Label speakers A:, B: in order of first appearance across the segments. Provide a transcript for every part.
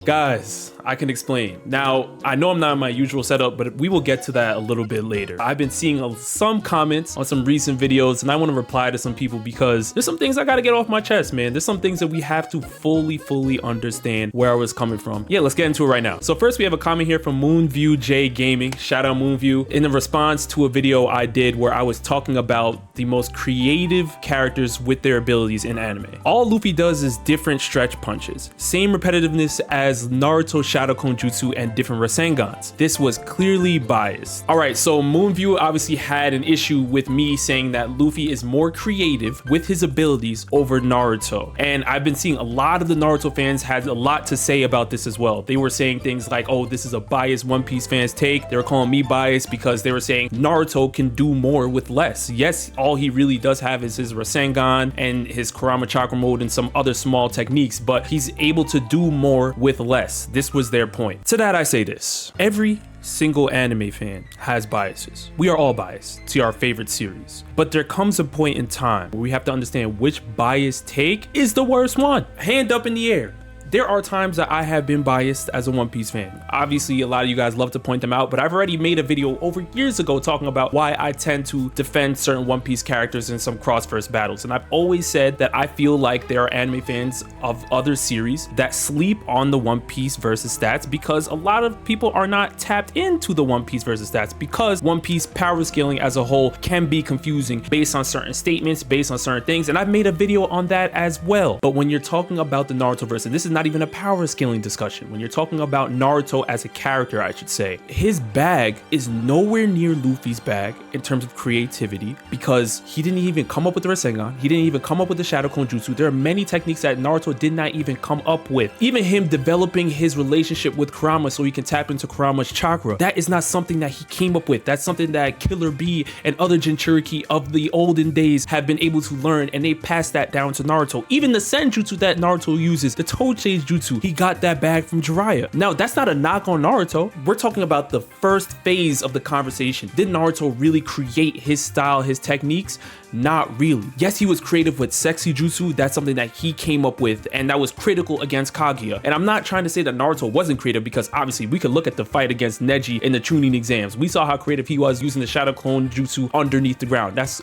A: Guys, I can explain. Now, I know I'm not in my usual setup, but we will get to that a little bit later. I've been seeing some comments on some recent videos, and I want to reply to some people because there's some things I got to get off my chest, man. There's some things that we have to fully understand where I was coming from. Yeah, let's get into it right now. So first, we have a comment here from Moonview J Gaming. Shout out Moonview. In the response to a video I did where I was talking about the most creative characters with their abilities in anime. All Luffy does is different stretch punches. Same repetitiveness as Naruto Shadow Clone Jutsu and different Rasengans. This was clearly biased. Alright, so Moonview obviously had an issue with me saying that Luffy is more creative with his abilities over Naruto. And I've been seeing a lot of the Naruto fans had a lot to say about this as well. They were saying things like, oh, this is a biased One Piece fans take. They were calling me biased because they were saying Naruto can do more with less. Yes, all he really does have is his Rasengan and his Kurama Chakra mode and some other small techniques, but he's able to do more with less. This was their point. To that I say this: every single anime fan has biases. We are all biased to our favorite series, but there comes a point in time where we have to understand which bias take is the worst one. Hand up in the air. There are times that I have been biased as a One Piece fan. Obviously, a lot of you guys love to point them out, but I've already made a video over years ago talking about why I tend to defend certain One Piece characters in some cross-verse battles. And I've always said that I feel like there are anime fans of other series that sleep on the One Piece versus stats because a lot of people are not tapped into the One Piece versus stats because One Piece power scaling as a whole can be confusing based on certain statements, based on certain things. And I've made a video on that as well. But when you're talking about the Naruto verse, and this is not even a power scaling discussion, when you're talking about Naruto as a character, I should say, his bag is nowhere near Luffy's bag in terms of creativity because he didn't even come up with the Rasengan. He didn't even come up with the Shadow Clone Jutsu. There are many techniques that Naruto did not even come up with. Even him developing his relationship with Kurama so he can tap into Kurama's chakra, that is not something that he came up with. That's something that Killer Bee and other Jinchuriki of the olden days have been able to learn, and they passed that down to Naruto. Even the Senjutsu that Naruto uses, the Tochei Jutsu, he got that bag from Jiraiya. Now, that's not a knock on Naruto. We're talking about the first phase of the conversation. Did Naruto really create his style, his techniques? Not really. Yes, he was creative with sexy jutsu. That's something that he came up with, and that was critical against Kaguya. And I'm not trying to say that Naruto wasn't creative because obviously we could look at the fight against Neji in the Chunin exams. We saw how creative he was using the Shadow Clone Jutsu underneath the ground. That's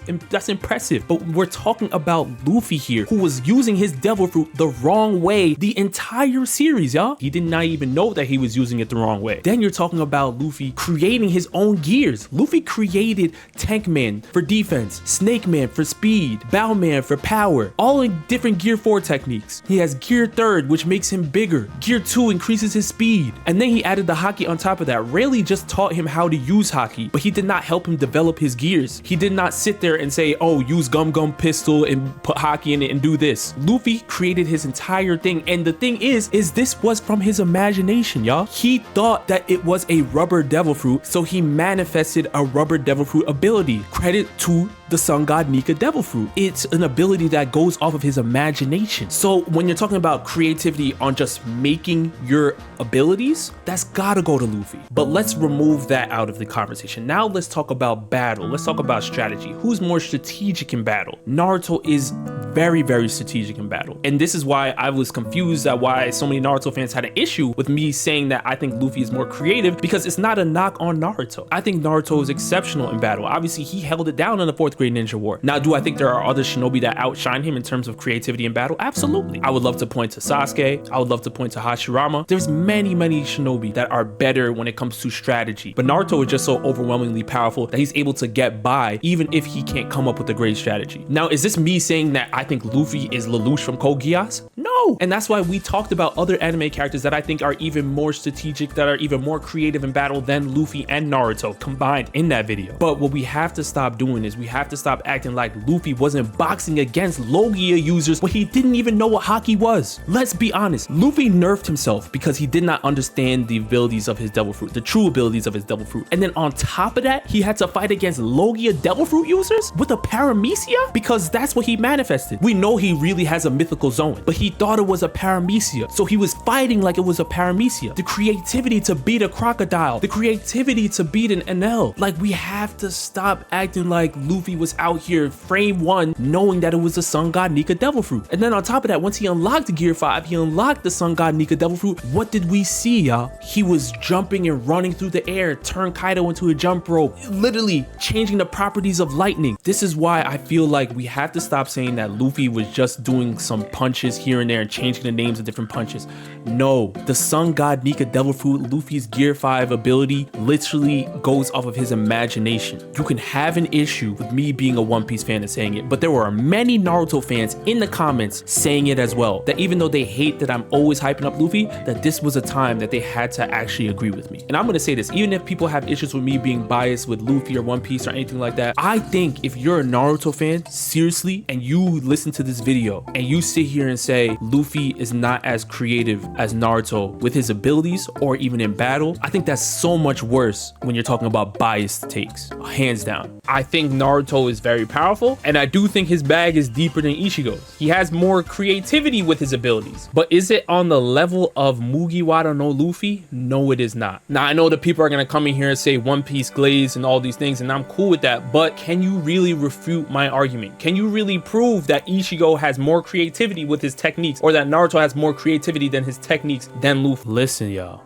A: impressive. But we're talking about Luffy here, who was using his Devil Fruit the wrong way the entire series, y'all. He did not even know that he was using it the wrong way. Then you're talking about Luffy creating his own gears. Luffy created Tank Man for defense, Snake Man for speed, Bow Man for power, all in different Gear 4 techniques. He has Gear 3rd, which makes him bigger. Gear 2 increases his speed. And then he added the Haki on top of that. Rayleigh just taught him how to use Haki, but he did not help him develop his gears. He did not sit there and say, oh, use Gum Gum Pistol and put Haki in it and do this. Luffy created his entire thing, and the thing is this was from his imagination, y'all. He thought that it was a rubber Devil Fruit, so he manifested a rubber Devil Fruit ability. Credit to the Sun God Nika Devil Fruit. It's an ability that goes off of his imagination. So when you're talking about creativity on just making your abilities, that's gotta go to Luffy. But let's remove that out of the conversation. Now let's talk about battle. Let's talk about strategy. Who's more strategic in battle? Naruto is very strategic in battle. And this is why I was confused at why so many Naruto fans had an issue with me saying that I think Luffy is more creative, because it's not a knock on Naruto. I think Naruto is exceptional in battle. Obviously, he held it down in the 4th grade ninja war. Now, do I think there are other shinobi that outshine him in terms of creativity in battle? Absolutely. I would love to point to Sasuke. I would love to point to Hashirama. There's many shinobi that are better when it comes to strategy. But Naruto is just so overwhelmingly powerful that he's able to get by even if he can't come up with a great strategy. Now, is this me saying that I think Luffy is Lelouch from Code Geass? No. And that's why we talked about other anime characters that I think are even more strategic, that are even more creative in battle than Luffy and Naruto combined in that video. But what we have to stop doing is we have to stop acting like Luffy wasn't boxing against Logia users when he didn't even know what Haki was. Let's be honest. Luffy nerfed himself because he did not understand the abilities of his Devil Fruit, the true abilities of his Devil Fruit. And then on top of that, he had to fight against Logia Devil Fruit users with a Paramecia because that's what he manifested. We know he really has a mythical zone, but he thought it was a Paramecia. So he was fighting like it was a Paramecia. The creativity to beat a crocodile, the creativity to beat an NL. Like, we have to stop acting like Luffy was out here Gear frame 1 knowing that it was the Sun God Nika Devil Fruit. And then on top of that, once he unlocked Gear 5, he unlocked the Sun God Nika Devil Fruit. What did we see, y'all? He was jumping and running through the air, turned Kaido into a jump rope, literally changing the properties of lightning. This is why I feel like we have to stop saying that Luffy was just doing some punches here and there and changing the names of different punches. No, the Sun God Nika Devil Fruit, Luffy's Gear 5 ability, literally goes off of his imagination. You can have an issue with me being a One Piece fan and saying it, but there were many Naruto fans in the comments saying it as well, that even though they hate that I'm always hyping up Luffy, that this was a time that they had to actually agree with me. And I'm gonna say this, even if people have issues with me being biased with Luffy or One Piece or anything like that, I think if you're a Naruto fan, seriously, and you listen to this video and you sit here and say Luffy is not as creative as Naruto with his abilities or even in battle, I think that's so much worse when you're talking about biased takes, hands down. I think Naruto is very powerful, and I do think his bag is deeper than Ichigo's. He has more creativity with his abilities, but is it on the level of Mugiwara no Luffy? No, it is not. Now, I know that people are gonna come in here and say One Piece glaze and all these things, and I'm cool with that, but can you really refute my argument? Can you really prove that Ichigo has more creativity with his techniques, or that Naruto has more creativity than his techniques than Luffy? Listen, y'all,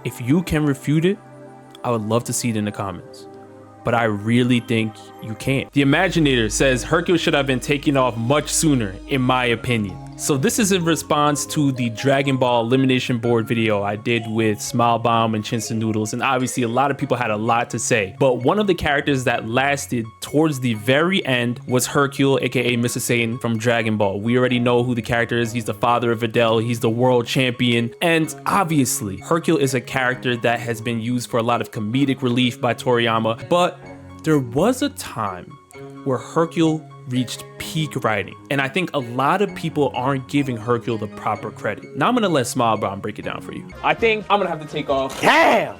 A: if you can refute it, I would love to see it in the comments, but I really think you can't. The Imaginator says Hercule should have been taken off much sooner, in my opinion. So this is in response to the Dragon Ball Elimination Board video I did with Smile Bomb and Chinston Noodles, and obviously a lot of people had a lot to say. But one of the characters that lasted towards the very end was Hercule, aka Mr. Satan from Dragon Ball. We already know who the character is. He's the father of Videl, he's the world champion, and obviously Hercule is a character that has been used for a lot of comedic relief by Toriyama, but there was a time where Hercule reached peak writing, and I think a lot of people aren't giving Hercule the proper credit. Now I'm gonna let Smile Bomb break it down for you. I think I'm gonna have to take off. Damn,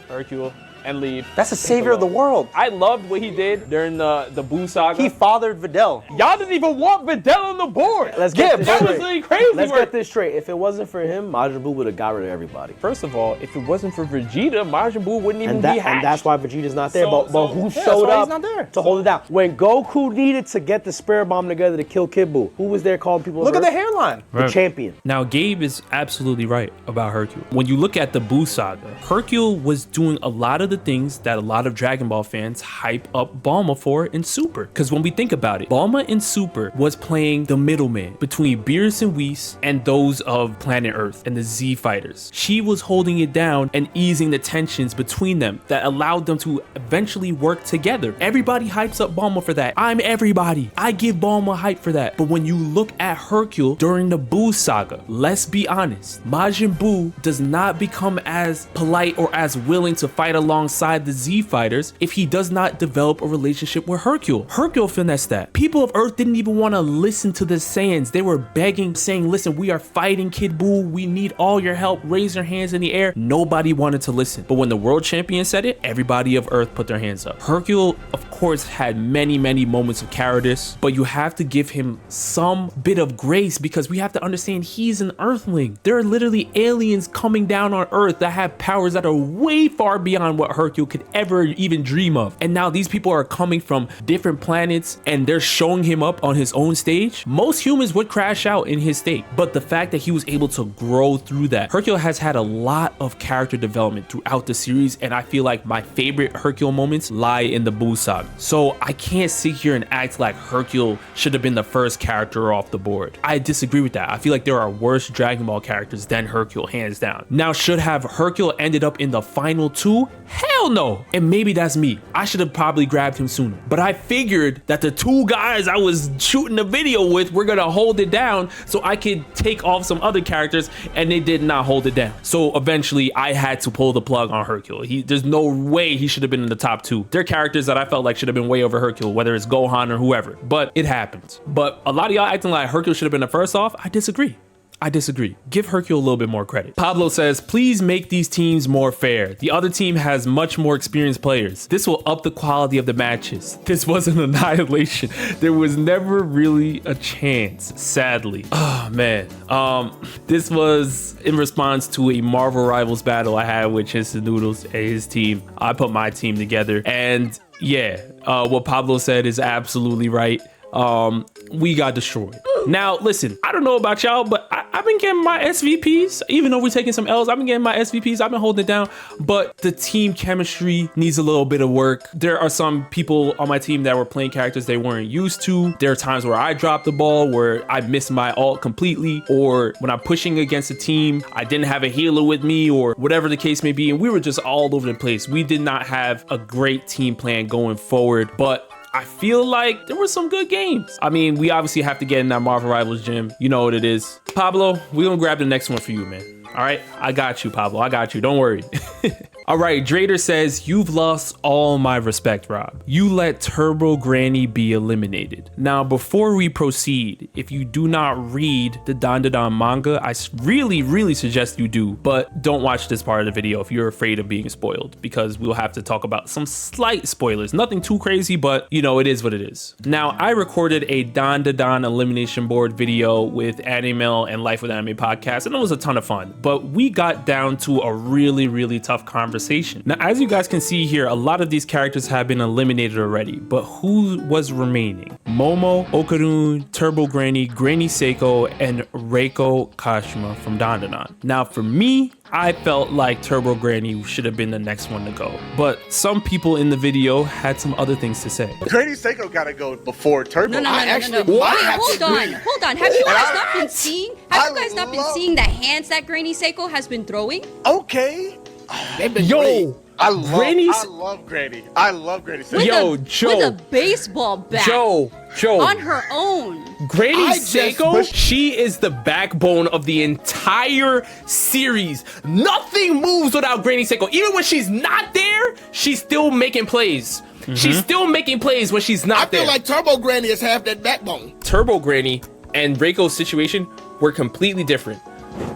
A: Hercule, and leave. That's the savior of the world. I loved what he did during the Boo saga. He fathered Videl. Y'all didn't even want Videl on the board.
B: Let's get this straight.
A: That was really crazy.
B: Let's get this straight. If it wasn't for him, Majin Buu would have got rid of everybody.
A: First of all, if it wasn't for Vegeta, Majin Buu wouldn't even be hatched.
B: And that's why Vegeta's not there. But who showed up to hold it down? When Goku needed to get the Spirit Bomb together to kill Kid Buu, who was there calling people?
A: Look at the hairline.
B: The champion.
A: Now, Gabe is absolutely right about Hercule. When you look at the Buu saga, Hercule was doing a lot of the things that a lot of Dragon Ball fans hype up Bulma for in Super. Because when we think about it, Bulma in Super was playing the middleman between Beerus and Whis and those of Planet Earth and the Z Fighters. She was holding it down and easing the tensions between them that allowed them to eventually work together. Everybody hypes up Bulma for that. I'm everybody. I give Bulma hype for that. But when you look at Hercule during the Buu saga, let's be honest, Majin Buu does not become as polite or as willing to fight alongside the Z Fighters if he does not develop a relationship with Hercule. Hercule finessed that. People of Earth didn't even want to listen to the Saiyans. They were begging, saying, listen, we are fighting Kid Buu. We need all your help. Raise your hands in the air. Nobody wanted to listen. But when the world champion said it, everybody of Earth put their hands up. Hercule, of course, had many moments of cowardice, but you have to give him some bit of grace because we have to understand he's an Earthling. There are literally aliens coming down on Earth that have powers that are way far beyond what Hercule could ever even dream of. And now these people are coming from different planets and they're showing him up on his own stage. Most humans would crash out in his state, but the fact that he was able to grow through that. Hercule has had a lot of character development throughout the series, and I feel like my favorite Hercule moments lie in the Buu saga. So I can't sit here and act like Hercule should have been the first character off the board. I disagree with that. I feel like there are worse Dragon Ball characters than Hercule, hands down. Now, should have Hercule ended up in the final two? Hell no. And maybe that's me. I should have probably grabbed him sooner. But I figured that the two guys I was shooting the video with were gonna hold it down so I could take off some other characters, and they did not hold it down. So eventually I had to pull the plug on Hercule. There's no way he should have been in the top two. There are characters that I felt like should have been way over Hercule, whether it's Gohan or whoever, but it happens. But a lot of y'all acting like Hercule should have been the first off. I disagree. Give Hercule a little bit more credit. Pablo says, please make these teams more fair. The other team has much more experienced players. This will up the quality of the matches. This was an annihilation. There was never really a chance, sadly. Oh man. This was in response to a Marvel Rivals battle I had with Chinston Noodles and his team. I put my team together, and Yeah, what Pablo said is absolutely right. We got destroyed. Now, listen, I don't know about y'all, but I've been getting my SVPs. Even though we're taking some L's, I've been getting my SVPs. I've been holding it down, but the team chemistry needs a little bit of work. There are some people on my team that were playing characters they weren't used to. There are times where I dropped the ball, where I missed my ult completely, or when I'm pushing against a team, I didn't have a healer with me, or whatever the case may be, and we were just all over the place. We did not have a great team plan going forward, but I feel like there were some good games. I mean, we obviously have to get in that Marvel Rivals gym. You know what it is. Pablo, we're gonna grab the next one for you, man. All right, I got you, Pablo. I got you. Don't worry. All right, Drader says, you've lost all my respect, Rob. You let Turbo Granny be eliminated. Now, before we proceed, if you do not read the Dandadan manga, I really suggest you do, but don't watch this part of the video if you're afraid of being spoiled, because we'll have to talk about some slight spoilers. Nothing too crazy, but you know, it is what it is. Now, I recorded a Dandadan elimination board video with Animal and Life with Anime podcast, and it was a ton of fun, but we got down to a really tough conversation. Now, as you guys can see here, a lot of these characters have been eliminated already, but who was remaining? Momo, Okarun, Turbo Granny, Granny Seiko, and Reiko Kashima from Dandadan. Now, for me, I felt like Turbo Granny should have been the next one to go, but some people in the video had some other things to say.
C: Granny Seiko gotta go before Turbo.
D: No. Hold on. Have you guys not been seeing? Have you guys not been seeing the hands that Granny Seiko has been throwing?
C: Okay.
A: Yo,
C: I love Granny. I love Granny Seiko.
A: Yo, Joe.
D: With a baseball bat.
A: Joe.
D: On her own.
A: Granny Seiko, she is the backbone of the entire series. Nothing moves without Granny Seiko. Even when she's not there, she's still making plays. She's still making plays when she's not there.
E: I feel like Turbo Granny is half that backbone.
A: Turbo Granny and Reiko's situation were completely different.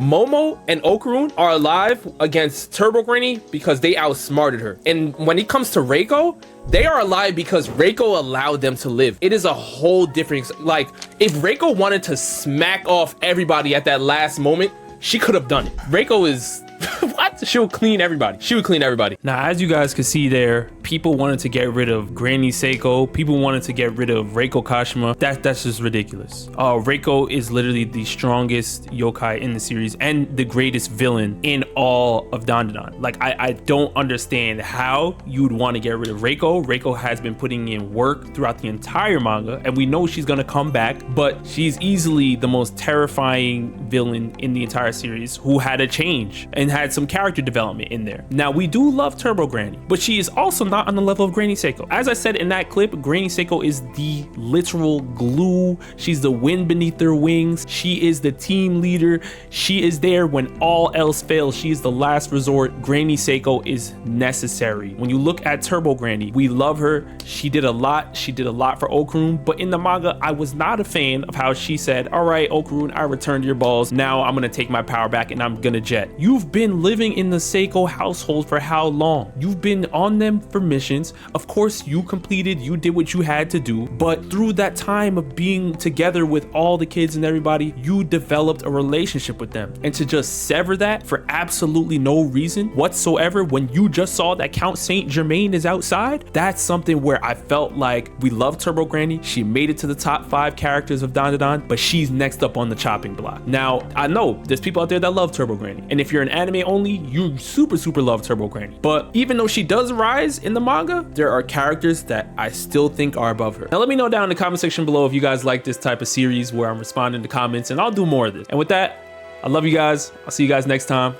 A: Momo and Okarun are alive against Turbo Granny because they outsmarted her. And when it comes to Reiko, they are alive because Reiko allowed them to live. It is a whole different, like, if Reiko wanted to smack off everybody at that last moment, she could have done it. Reiko is what? She'll clean everybody. She would clean everybody. Now, as you guys can see there, people wanted to get rid of Granny Seiko. People wanted to get rid of Reiko Kashima. That's just ridiculous. Reiko is literally the strongest yokai in the series and the greatest villain in all of Dandadan. Like, I don't understand how you'd want to get rid of Reiko. Reiko has been putting in work throughout the entire manga, and we know she's gonna come back, but she's easily the most terrifying villain in the entire series who had a change and had some character development in there. Now, we do love Turbo Granny, but she is also not on the level of Granny Seiko. As I said in that clip, Granny Seiko is the literal glue. She's the wind beneath their wings. She is the team leader. She is there when all else fails. She is the last resort. Granny Seiko is necessary. When you look at Turbo Granny, we love her. She did a lot. She did a lot for Okarun, but in the manga, I was not a fan of how she said, all right, Okarun, I returned your balls. Now I'm gonna take my power back and I'm gonna jet. You've been living in the Seiko household for how long? You've been on them for missions. Of course, you completed, you did what you had to do, but through that time of being together with all the kids and everybody, you developed a relationship with them. And to just sever that for absolutely no reason whatsoever when you just saw that Count Saint Germain is outside, that's something where I felt like we love Turbo Granny. She made it to the top 5 characters of Dandadan, but she's next up on the chopping block. Now, I know there's people out there that love Turbo Granny, and if you're an anime only, you super love Turbo Granny. But even though she does rise in the manga, there are characters that I still think are above her. Now let me know down in the comment section below if you guys like this type of series where I'm responding to comments, and I'll do more of this. And with that, I love you guys. I'll see you guys next time.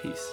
A: Peace.